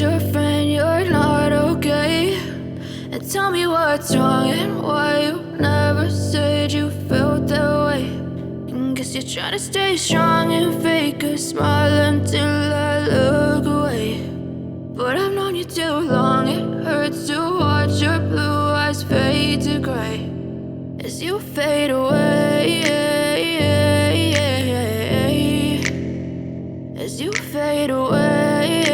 your friend you're not okay? And tell me what's wrong and why you never said you felt that way. And guess you're trying to stay strong and fake a smile until I look away. But I've known you too long, it hurts to watch your blue eyes fade to gray as you fade away, as you fade away.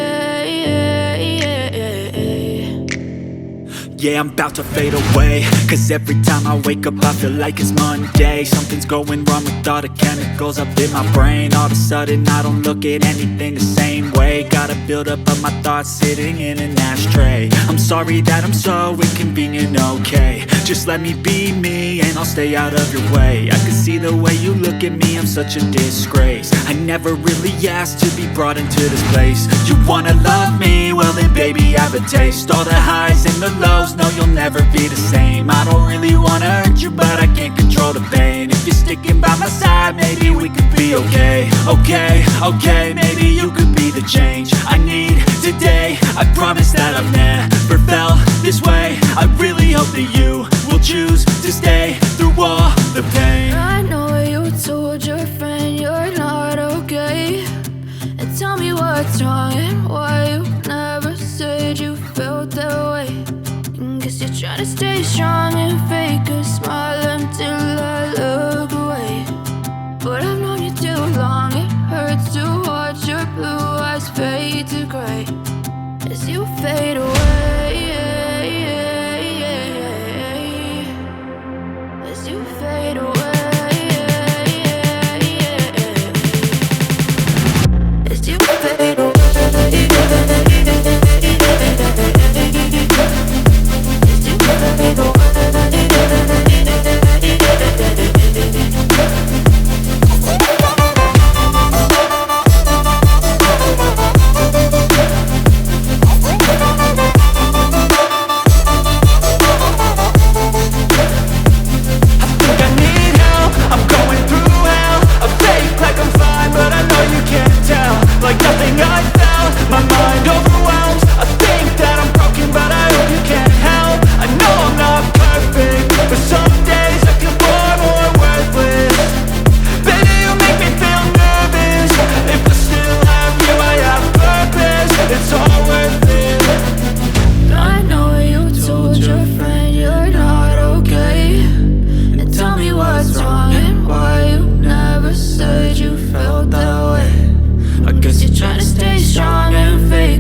Yeah, I'm about to fade away, cause every time I wake up I feel like it's Monday. Something's going wrong with all the chemicals up in my brain. All of a sudden I don't look at anything the same way. Gotta build up of my thoughts sitting in an ashtray. I'm sorry that I'm so inconvenient, okay? Just let me be me and I'll stay out of your way. I can see the way you look at me, I'm such a disgrace. I never really asked to be brought into this place. You wanna love me? Well then baby I have a taste. All the highs and the lows, no you'll never be the same. I don't really wanna hurt you but I can't control the pain. If you're sticking by my side maybe we could be okay. Okay, maybe you could be the change I need today. I promise that I've never felt this way. I really hope that you will choose to stay through all the pain. I know you told your friend you're not okay. And tell me what's wrong and why you never said you felt that way. And guess you're trying to stay strong